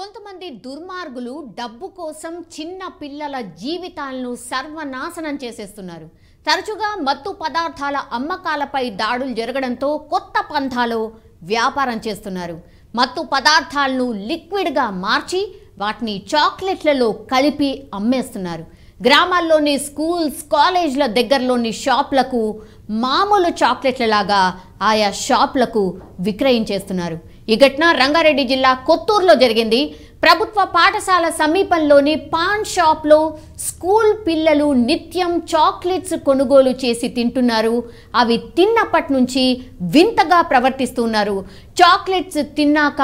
కొంతమంది దుర్మార్గులు డబ్బు కోసం చిన్న పిల్లల జీవితాలను సర్వనాశనం చేసేస్తున్నారు. తరచుగా మత్తు పదార్థాల అమ్మకాలపై దాడులు జరగడంతో కొత్త పంథాలో వ్యాపారం చేస్తున్నారు. మత్తు పదార్థాలను లిక్విడ్గా మార్చి వాటిని చాక్లెట్లలో కలిపి అమ్మేస్తున్నారు. గ్రామాల్లోని స్కూల్స్, కాలేజ్ల దగ్గరలోని షాప్లకు మామూలు చాక్లెట్లలాగా ఆయా షాప్లకు విక్రయించేస్తున్నారు. ఈ ఘటన రంగారెడ్డి జిల్లా కొత్తూరులో జరిగింది. ప్రభుత్వ పాఠశాల సమీపంలోని పాన్ షాప్లో స్కూల్ పిల్లలు నిత్యం చాక్లెట్స్ కొనుగోలు చేసి తింటున్నారు. అవి తిన్నప్పటి నుంచి వింతగా ప్రవర్తిస్తున్నారు. చాక్లెట్స్ తిన్నాక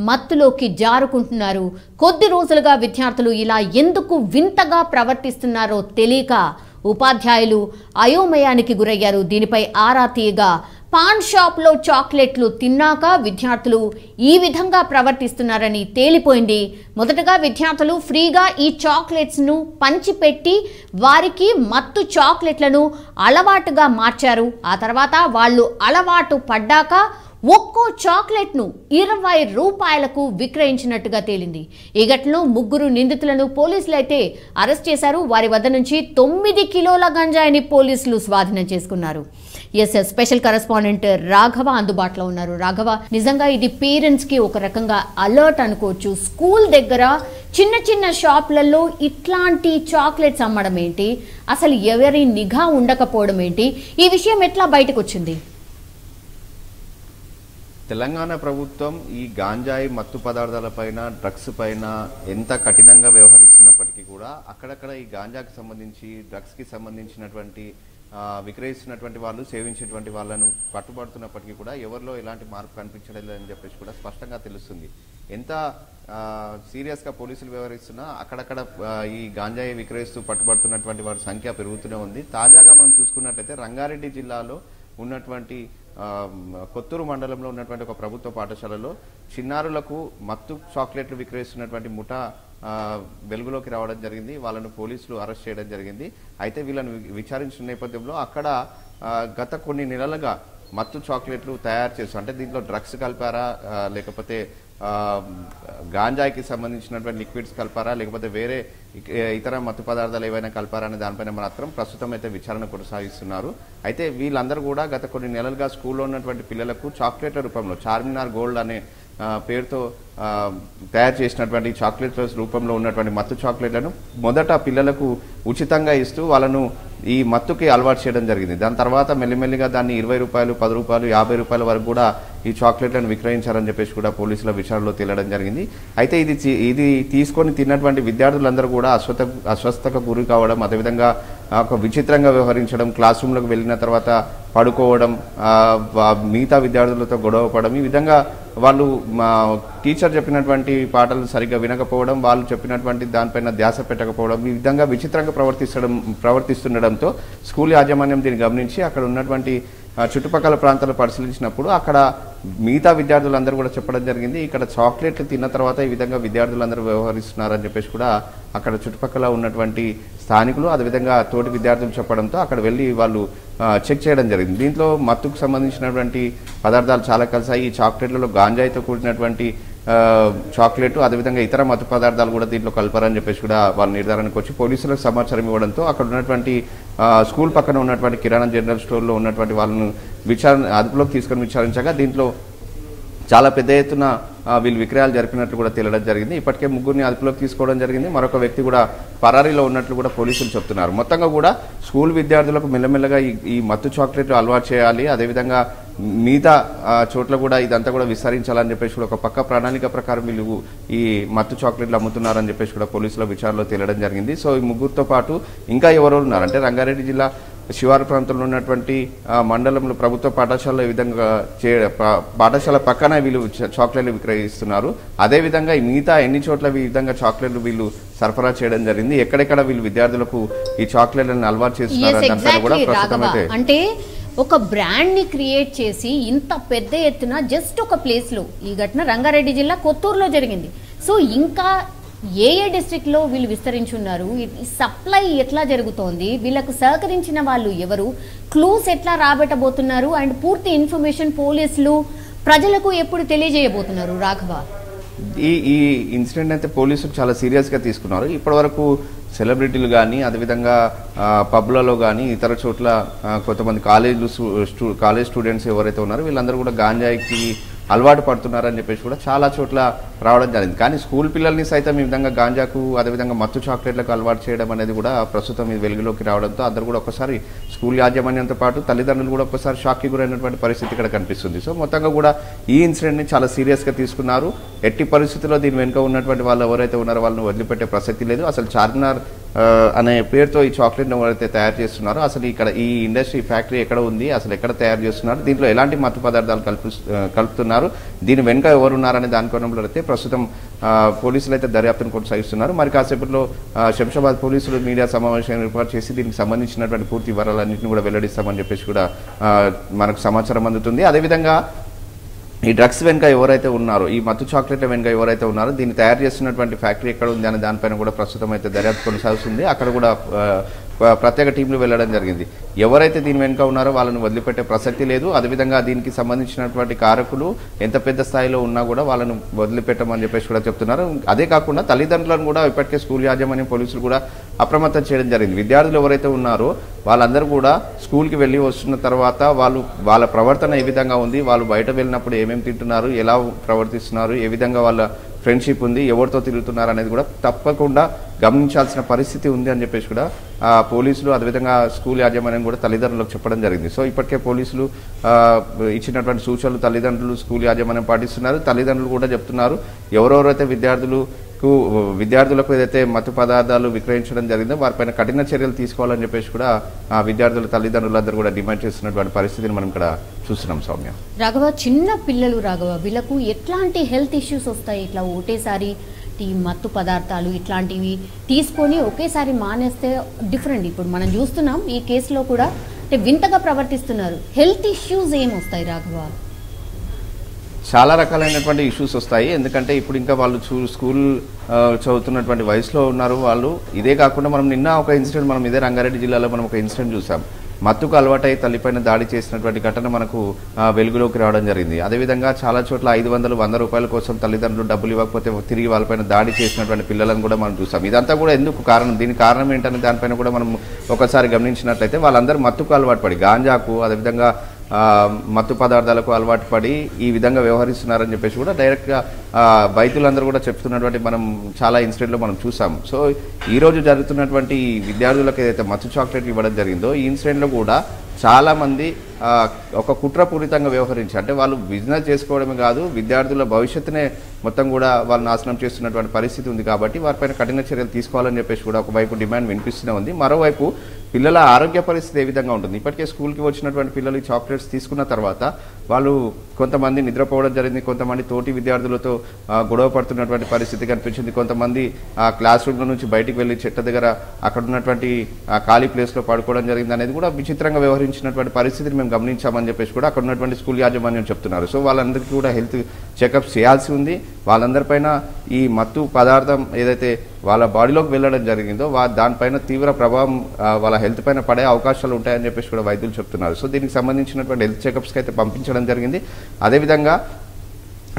మత్తులోకి జారుకుంటున్నారు. కొద్ది రోజులుగా విద్యార్థులు ఇలా ఎందుకు వింతగా ప్రవర్తిస్తున్నారో తెలియక ఉపాధ్యాయులు అయోమయానికి గురయ్యారు. దీనిపై ఆరా తీయగా పాన్ షాప్లో చాక్లెట్లు తిన్నాక విద్యార్థులు ఈ విధంగా ప్రవర్తిస్తున్నారని తేలిపోయింది. మొదటగా విద్యార్థులు ఫ్రీగా ఈ చాక్లెట్స్ను పంచిపెట్టి వారికి మత్తు చాక్లెట్లను అలవాటుగా మార్చారు. ఆ తర్వాత వాళ్ళు అలవాటు పడ్డాక ఒక్కో చాక్లెట్ను 20 రూపాయలకు విక్రయించినట్టుగా తేలింది. ఈ ఘటనలో 3 నిందితులను పోలీసులు అయితే అరెస్ట్ చేశారు. వారి వద్ద నుంచి 9 కిలోల గంజాయిని పోలీసులు స్వాధీనం చేసుకున్నారు. స్పెషల్ కరెస్పాండెంట్ రాఘవ అందుబాటులో ఉన్నారు. రాఘవ, నిజంగా ఇది పేరెంట్స్ కి ఒక రకంగా అలర్ట్ అనుకోవచ్చు. స్కూల్ దగ్గర చిన్న చిన్న షాప్లలో ఇట్లాంటి చాక్లెట్స్ అమ్మడం ఏంటి, అసలు ఎవరి నిఘా ఉండకపోవడం ఏంటి, ఈ విషయం ఎట్లా బయటకు వచ్చింది? తెలంగాణ ప్రభుత్వం ఈ గాంజాయి మత్తు పదార్థాలపైన, డ్రగ్స్ పైన ఎంత కఠినంగా వ్యవహరిస్తున్నప్పటికీ కూడా అక్కడక్కడ ఈ గాంజాకి సంబంధించి, డ్రగ్స్కి సంబంధించినటువంటి విక్రయిస్తున్నటువంటి వాళ్ళు, సేవించేటువంటి వాళ్ళను పట్టుబడుతున్నప్పటికీ కూడా ఎవరిలో ఎలాంటి మార్పు కనిపించడం లేదని చెప్పేసి కూడా స్పష్టంగా తెలుస్తుంది. ఎంత సీరియస్గా పోలీసులు వ్యవహరిస్తున్నా అక్కడక్కడ ఈ గాంజాయి విక్రయిస్తూ పట్టుబడుతున్నటువంటి వారి సంఖ్య పెరుగుతూనే ఉంది. తాజాగా మనం చూసుకున్నట్లయితే రంగారెడ్డి జిల్లాలో ఉన్నటువంటి కొత్తూరు మండలంలో ఉన్నటువంటి ఒక ప్రభుత్వ పాఠశాలలో చిన్నారులకు మత్తు చాక్లెట్లు విక్రయిస్తున్నటువంటి ముఠా వెలుగులోకి రావడం జరిగింది. వాళ్ళను పోలీసులు అరెస్ట్ చేయడం జరిగింది. అయితే వీళ్ళను విచారించిన నేపథ్యంలో అక్కడ గత కొన్ని నెలలుగా మత్తు చాక్లెట్లు తయారు చేస్తూ, అంటే దీంట్లో డ్రగ్స్ కలిపారా, లేకపోతే గాంజాయికి సంబంధించినటువంటి లిక్విడ్స్ కలిపారా, లేకపోతే వేరే ఇతర మత్తు పదార్థాలు ఏవైనా కలిపారా అనే దానిపైన మాత్రం ప్రస్తుతం అయితే విచారణ కొనసాగిస్తున్నారు. అయితే వీళ్ళందరూ కూడా గత కొన్ని నెలలుగా స్కూల్లో ఉన్నటువంటి పిల్లలకు చాక్లెట్ల రూపంలో చార్మినార్ గోల్డ్ అనే పేరుతో తయారు చేసినటువంటి చాక్లెట్ల రూపంలో ఉన్నటువంటి మత్తు చాక్లెట్లను మొదట పిల్లలకు ఉచితంగా ఇస్తూ వాళ్ళను ఈ మత్తుకి అలవాటు చేయడం జరిగింది. దాని తర్వాత మెల్లిమెల్లిగా దాన్ని 20 రూపాయలు, 10 రూపాయలు, 50 రూపాయల వరకు కూడా ఈ చాక్లెట్లను విక్రయించారని చెప్పేసి కూడా పోలీసుల విచారణలో తేలడం జరిగింది. అయితే ఇది తీసుకొని తిన్నటువంటి విద్యార్థులందరూ కూడా అస్వస్థతకు గురి కావడం, అదేవిధంగా ఒక విచిత్రంగా వ్యవహరించడం, క్లాస్ రూమ్లకు వెళ్ళిన తర్వాత పడుకోవడం, మిగతా విద్యార్థులతో గొడవ పడడం, ఈ విధంగా వాళ్ళు టీచర్ చెప్పినటువంటి పాటలు సరిగ్గా వినకపోవడం, వాళ్ళు చెప్పినటువంటి దానిపైన ధ్యాస పెట్టకపోవడం, ఈ విధంగా విచిత్రంగా ప్రవర్తిస్తుండడంతో స్కూల్ యాజమాన్యం దీన్ని గమనించి అక్కడ ఉన్నటువంటి చుట్టుపక్కల ప్రాంతాలు పరిశీలించినప్పుడు అక్కడ మిగతా విద్యార్థులందరూ కూడా చెప్పడం జరిగింది, ఇక్కడ చాక్లెట్లు తిన్న తర్వాత ఈ విధంగా విద్యార్థులందరూ వ్యవహరిస్తున్నారని చెప్పేసి కూడా అక్కడ చుట్టుపక్కల ఉన్నటువంటి స్థానికులు, అదేవిధంగా తోటి విద్యార్థులు చెప్పడంతో అక్కడ వెళ్ళి వాళ్ళు చెక్ చేయడం జరిగింది. దీంట్లో మత్తుకు సంబంధించినటువంటి పదార్థాలు చాలా కలిసాయి. ఈ చాక్లెట్లలో గాంజాయితో కూడినటువంటి చాక్లెట్, అదేవిధంగా ఇతర మత్తు పదార్థాలు కూడా దీంట్లో కలపారని చెప్పేసి కూడా వాళ్ళ నిర్ధారణకు వచ్చి పోలీసులకు సమాచారం ఇవ్వడంతో అక్కడ ఉన్నటువంటి స్కూల్ పక్కన ఉన్నటువంటి కిరాణా జనరల్ స్టోర్లో ఉన్నటువంటి వాళ్ళను అదుపులోకి తీసుకొని విచారించగా దీంట్లో చాలా పెద్ద ఎత్తున వీళ్ళు విక్రయాలు జరిపినట్లు కూడా తేలడం జరిగింది. ఇప్పటికే 3 అదుపులోకి తీసుకోవడం జరిగింది. మరొక వ్యక్తి కూడా పరారీలో ఉన్నట్లు కూడా పోలీసులు చెప్తున్నారు. మొత్తంగా కూడా స్కూల్ విద్యార్థులకు మెల్లమెల్లగా ఈ మత్తు చాక్లెట్లు అలవాటు చేయాలి, అదేవిధంగా మిగతా చోట్ల కూడా ఇదంతా కూడా విస్తరించాలని చెప్పేసి కూడా ఒక పక్క ప్రణాళిక ప్రకారం వీళ్ళు ఈ మత్తు చాక్లెట్లు అమ్ముతున్నారని చెప్పేసి కూడా పోలీసుల విచారణలో తేలడం జరిగింది. సో ఈ 3తో పాటు ఇంకా ఎవరు ఉన్నారంటే రంగారెడ్డి జిల్లా శివారు ప్రాంతంలో ఉన్నటువంటి మండలంలో ప్రభుత్వ పాఠశాలలో ఈ విధంగా పాఠశాల పక్కన వీళ్ళు చాక్లెట్లు విక్రయిస్తున్నారు. అదేవిధంగా ఈ మిగతా ఎన్ని చోట్ల ఈ విధంగా చాక్లెట్లు వీళ్ళు సరఫరా చేయడం జరిగింది, ఎక్కడెక్కడ వీళ్ళు విద్యార్థులకు ఈ చాక్లెట్లను అలవాటు చేస్తున్నారు కూడా ప్రస్తుతం అయితే అంటే ఒక బ్రాండ్ ని క్రియేట్ చేసి ఇంత పెద్ద ఎత్తున జస్ట్ ఒక ప్లేస్ లో, ఈ ఘటన రంగారెడ్డి జిల్లా కొత్తూరులో జరిగింది. సో ఇంకా ఏ డిస్ట్రిక్ట్ లో వీళ్ళు విస్తరించున్నారు, సప్లై ఎట్లా జరుగుతోంది, వీళ్ళకు సహకరించిన వాళ్ళు ఎవరు, క్లూస్ ఎట్లా రాబెట్టబోతున్నారు, అండ్ పూర్తి ఇన్ఫర్మేషన్ పోలీసులు ప్రజలకు ఎప్పుడు తెలియజేయబోతున్నారు? రాఘవ, ఈ ఇన్సిడెంట్ అయితే పోలీసులు చాలా సీరియస్గా తీసుకున్నారు. ఇప్పటివరకు సెలబ్రిటీలు కానీ అదేవిధంగా పబ్లలో కానీ ఇతర చోట్ల కొంతమంది కాలేజ్ స్టూడెంట్స్ ఎవరైతే ఉన్నారో వీళ్ళందరూ కూడా గాంజాయికి అలవాటు పడుతున్నారని చెప్పేసి కూడా చాలా చోట్ల రావడం జరిగింది. కానీ స్కూల్ పిల్లల్ని సైతం ఈ విధంగా గాంజాకు అదేవిధంగా మత్తు చాక్లెట్లకు అలవాటు చేయడం అనేది కూడా ప్రస్తుతం ఈ వెలుగులోకి రావడంతో అందరూ కూడా ఒకసారి స్కూల్ యాజమాన్యంతో పాటు తల్లిదండ్రులు కూడా ఒకసారి షాక్కి గురైనటువంటి పరిస్థితి ఇక్కడ కనిపిస్తుంది. సో మొత్తంగా కూడా ఈ ఇన్సిడెంట్ని చాలా సీరియస్గా తీసుకున్నారు. ఎట్టి పరిస్థితుల్లో దీని వెనుక ఉన్నటువంటి వాళ్ళు ఎవరైతే ఉన్నారో వాళ్ళని వదిలిపెట్టే ప్రసక్తి లేదు. అసలు చార్మినార్ అనే పేరుతో ఈ చాక్లెట్ని ఎవరైతే తయారు చేస్తున్నారో అసలు ఇక్కడ ఈ ఇండస్ట్రీ ఫ్యాక్టరీ ఎక్కడ ఉంది, అసలు ఎక్కడ తయారు చేస్తున్నారు, దీంట్లో ఎలాంటి మత్తు పదార్థాలు కలుపుతున్నారు, దీని వెనుక ఎవరున్నారనే దాని కోణంలో అయితే ప్రస్తుతం పోలీసులు అయితే దర్యాప్తును కొనసాగిస్తున్నారు. మరి కాసేపట్లో శంషాబాద్ పోలీసులు మీడియా సమావేశాన్ని ఏర్పాటు చేసి దీనికి సంబంధించినటువంటి పూర్తి వివరాలన్నింటినీ కూడా వెల్లడిస్తామని చెప్పేసి కూడా మనకు సమాచారం అందుతుంది. అదేవిధంగా ఈ డ్రగ్స్ వెనుక ఎవరైతే ఉన్నారో, ఈ మత్తు చాక్లెట్ల వెనుక ఎవరైతే ఉన్నారో దీన్ని తయారు చేస్తున్నటువంటి ఫ్యాక్టరీ ఎక్కడ ఉంది అనే దానిపైన కూడా ప్రస్తుతం అయితే దర్యాప్తు కొనసాగుతుంది. అక్కడ కూడా ప్రత్యేక టీంలు వెళ్లడం జరిగింది. ఎవరైతే దీని వెనుక ఉన్నారో వాళ్ళని వదిలిపెట్టే ప్రసక్తి లేదు. అదేవిధంగా దీనికి సంబంధించినటువంటి కారకులు ఎంత పెద్ద స్థాయిలో ఉన్నా కూడా వాళ్ళను వదిలిపెట్టమని చెప్పేసి కూడా చెప్తున్నారు. అదే కాకుండా తల్లిదండ్రులను కూడా ఇప్పటికే స్కూల్ యాజమాన్యం పోలీసులు కూడా అప్రమత్తం చేయడం జరిగింది. విద్యార్థులు ఎవరైతే ఉన్నారో వాళ్ళందరూ కూడా స్కూల్కి వెళ్ళి వస్తున్న తర్వాత వాళ్ళ ప్రవర్తన ఏ విధంగా ఉంది, వాళ్ళు బయట వెళ్ళినప్పుడు ఏమేమి తింటున్నారు, ఎలా ప్రవర్తిస్తున్నారు, ఏ విధంగా వాళ్ళ ఫ్రెండ్షిప్ ఉంది, ఎవరితో తిరుగుతున్నారు అనేది కూడా తప్పకుండా గమనించాల్సిన పరిస్థితి ఉంది అని చెప్పేసి కూడా పోలీసులు అదేవిధంగా స్కూల్ యాజమాన్యం కూడా తల్లిదండ్రులకు చెప్పడం జరిగింది. సో ఇప్పటికే పోలీసులు ఇచ్చినటువంటి సూచనలు తల్లిదండ్రులు స్కూల్ యాజమాన్యం పాటిస్తున్నారు. తల్లిదండ్రులు కూడా చెప్తున్నారు ఎవరెవరైతే విద్యార్థులకు ఏదైతే మత్తు పదార్థాలు విక్రయించడం జరిగిందో వారిపైన కఠిన చర్యలు తీసుకోవాలని చెప్పేసి కూడా విద్యార్థుల తల్లిదండ్రులందరూ కూడా డిమాండ్ చేస్తున్నటువంటి పరిస్థితిని మనం ఇక్కడ చూస్తున్నాం. సౌమ్య, రాఘవ, చిన్న పిల్లలు రాఘవ, వీళ్ళకు ఎట్లాంటి హెల్త్ ఇష్యూస్ వస్తాయి? ఇట్లా ఒకటేసారి ఈ మత్తు పదార్థాలు ఇట్లాంటివి తీసుకొని ఒకేసారి మానేస్తే డిఫరెంట్. ఇప్పుడు మనం చూస్తున్నాం ఈ కేసులో కూడా అంటే వింతగా ప్రవర్తిస్తున్నారు. హెల్త్ ఇష్యూస్ ఏమొస్తాయి రాఘవ? చాలా రకాలైనటువంటి ఇష్యూస్ వస్తాయి. ఎందుకంటే ఇప్పుడు ఇంకా వాళ్ళు స్కూల్ చదువుతున్నటువంటి వయసులో ఉన్నారు వాళ్ళు. ఇదే కాకుండా మనం నిన్న ఒక ఇన్సిడెంట్ మనం ఇదే రంగారెడ్డి జిల్లాలో మనం ఒక ఇన్సిడెంట్ చూసాం. మత్తుకు అలవాటై తల్లిపైన దాడి చేసినటువంటి ఘటన మనకు వెలుగులోకి రావడం జరిగింది. అదేవిధంగా చాలా చోట్ల 500-100 రూపాయల కోసం తల్లిదండ్రులు డబ్బులు ఇవ్వకపోతే తిరిగి వాళ్ళపైన దాడి చేసినటువంటి పిల్లలను కూడా మనం చూసాం. ఇదంతా కూడా ఎందుకు కారణం, దీనికి కారణం ఏంటనే దానిపైన కూడా మనం ఒకసారి గమనించినట్లయితే వాళ్ళందరూ మత్తుకు అలవాటు పడి గాంజాకు అదేవిధంగా మత్తు పదార్థాలకు అలవాటు పడి ఈ విధంగా వ్యవహరిస్తున్నారని చెప్పేసి కూడా డైరెక్ట్గా వైద్యులందరూ కూడా చెప్తున్నటువంటి మనం చాలా ఇన్సిడెంట్లో మనం చూసాం. సో ఈరోజు జరుగుతున్నటువంటి విద్యార్థులకు ఏదైతే మత్తు చాక్లెట్ ఇవ్వడం జరిగిందో ఈ ఇన్సిడెంట్లో కూడా చాలామంది ఒక కుట్రపూరితంగా వ్యవహరించి అంటే వాళ్ళు బిజినెస్ చేసుకోవడమే కాదు విద్యార్థుల భవిష్యత్తునే మొత్తం కూడా వాళ్ళు నాశనం చేస్తున్నటువంటి పరిస్థితి ఉంది. కాబట్టి వారిపైన కఠిన చర్యలు తీసుకోవాలని చెప్పేసి కూడా ఒకవైపు డిమాండ్ వినిపిస్తూనే ఉంది. మరోవైపు పిల్లల ఆరోగ్య పరిస్థితి ఏ విధంగా ఉంటుంది? ఇప్పటికే స్కూల్కి వచ్చినటువంటి పిల్లలు ఈ చాక్లెట్స్ తీసుకున్న తర్వాత వాళ్ళు కొంతమంది నిద్రపోవడం జరిగింది, కొంతమంది తోటి విద్యార్థులతో గొడవ పడుతున్నటువంటి పరిస్థితి కనిపించింది, కొంతమంది క్లాస్ రూమ్ల నుంచి బయటికి వెళ్ళి చెట్ల దగ్గర అక్కడ ఉన్నటువంటి ఖాళీ ప్లేస్లో పడుకోవడం జరిగింది అనేది కూడా విచిత్రంగా వ్యవహరించినటువంటి పరిస్థితిని మేము గమనించామని చెప్పేసి కూడా అక్కడ ఉన్నటువంటి స్కూల్ యాజమాన్యం చెప్తున్నారు. సో వాళ్ళందరికీ కూడా హెల్త్ చెకప్స్ చేయాల్సి ఉంది. వాళ్ళందరిపైన ఈ మత్తు పదార్థం ఏదైతే వాళ్ళ బాడీలోకి వెళ్ళడం జరిగిందో దానిపైన తీవ్ర ప్రభావం వాళ్ళ హెల్త్ పైన పడే అవకాశాలు ఉంటాయని చెప్పేసి కూడా వైద్యులు చెప్తున్నారు. సో దీనికి సంబంధించినటువంటి హెల్త్ చెకప్స్కి అయితే పంపించడం జరిగింది. అదేవిధంగా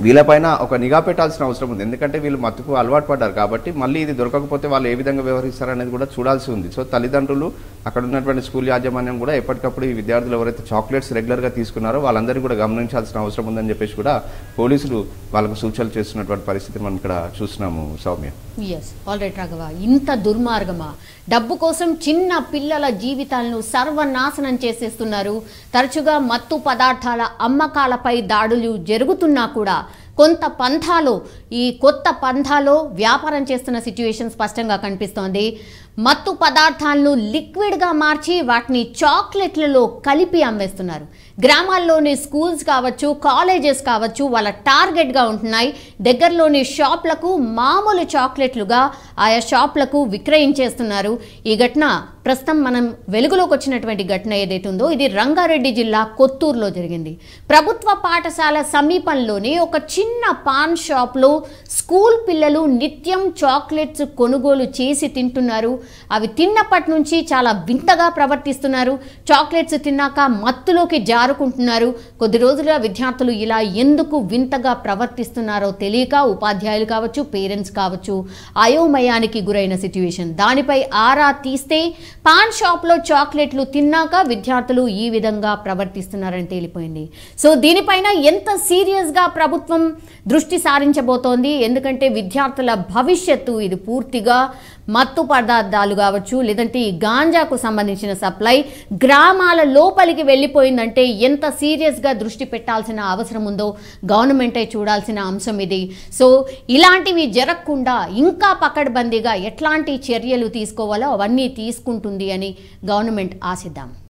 వీళ్ళపైన ఒక నిఘా పెట్టాల్సిన అవసరం ఉంది. ఎందుకంటే వీళ్ళు మత్తుకు అలవాటు పడ్డారు కాబట్టి మళ్ళీ ఇది దొరకకపోతే వాళ్ళు ఏ విధంగా వ్యవహరిస్తారనేది కూడా చూడాల్సి ఉంది. సో తల్లిదండ్రులు అక్కడ ఉన్నటువంటి స్కూల్ యాజమాన్యం కూడా ఎప్పటికప్పుడు ఈ విద్యార్థులు ఎవరైతే చాక్లెట్స్ రెగ్యులర్గా తీసుకున్నారో వాళ్ళందరినీ కూడా గమనించాల్సిన అవసరం ఉందని చెప్పేసి కూడా పోలీసులు వాళ్ళకు సూచనలు చేస్తున్నటువంటి పరిస్థితిని మనం ఇక్కడ చూస్తున్నాము. Soumya, yes, all right Raghava, ఇంత దుర్మార్గమా? డబ్బు కోసం చిన్న పిల్లల జీవితాలను సర్వనాశనం చేసేస్తున్నారు. తరచుగా మత్తు పదార్థాల అమ్మకాలపై దాడులు జరుగుతున్నా కూడా ఈ కొత్త పంథాలో వ్యాపారం చేస్తున్న సిచ్యువేషన్ స్పష్టంగా కనిపిస్తోంది. మత్తు పదార్థాలను లిక్విడ్గా మార్చి వాటిని చాక్లెట్లలో కలిపి అమ్మేస్తున్నారు. గ్రామాల్లోని స్కూల్స్ కావచ్చు, కాలేజెస్ కావచ్చు వాళ్ళ టార్గెట్గా ఉంటున్నాయి. దగ్గరలోని షాప్లకు మామూలు చాక్లెట్లుగా ఆయా షాప్లకు విక్రయించేస్తున్నారు. ఈ ఘటన ప్రస్తుతం మనం వెలుగులోకి వచ్చినటువంటి ఘటన ఏదైతే ఉందో ఇది రంగారెడ్డి జిల్లా కొత్తూరులో జరిగింది. ప్రభుత్వ పాఠశాల సమీపంలోని ఒక చిన్న పాన్ షాప్లో స్కూల్ పిల్లలు నిత్యం చాక్లెట్స్ కొనుగోలు చేసి తింటున్నారు. అవి తిన్నప్పటి నుంచి చాలా వింతగా ప్రవర్తిస్తున్నారు. చాక్లెట్స్ తిన్నాక మత్తులోకి జారుకుంటున్నారు. కొద్ది రోజులుగా విద్యార్థులు ఇలా ఎందుకు వింతగా ప్రవర్తిస్తున్నారో తెలియక ఉపాధ్యాయులు కావచ్చు, పేరెంట్స్ కావచ్చు అయోమయానికి గురైన సిట్యుయేషన్. దానిపై ఆరా తీస్తే పాన్ షాప్లో చాక్లెట్లు తిన్నాక విద్యార్థులు ఈ విధంగా ప్రవర్తిస్తున్నారని తేలిపోయింది. సో దీనిపైన ఎంత సీరియస్గా ప్రభుత్వం దృష్టి సారించబోతోంది, ఎందుకంటే విద్యార్థుల భవిష్యత్తు ఇది పూర్తిగా మత్తు పదార్థాలు కావచ్చు, లేదంటే ఈ గాంజాకు సంబంధించిన సప్లై గ్రామాల లోపలికి వెళ్ళిపోయిందంటే ఎంత సీరియస్గా దృష్టి పెట్టాల్సిన అవసరం ఉందో గవర్నమెంటే చూడాల్సిన అంశం ఇది. సో ఇలాంటివి జరగకుండా ఇంకా పకడ్బందీగా ఎట్లాంటి చర్యలు తీసుకోవాలో అవన్నీ తీసుకుంటుంది అని గవర్నమెంట్ ఆశిద్దాం.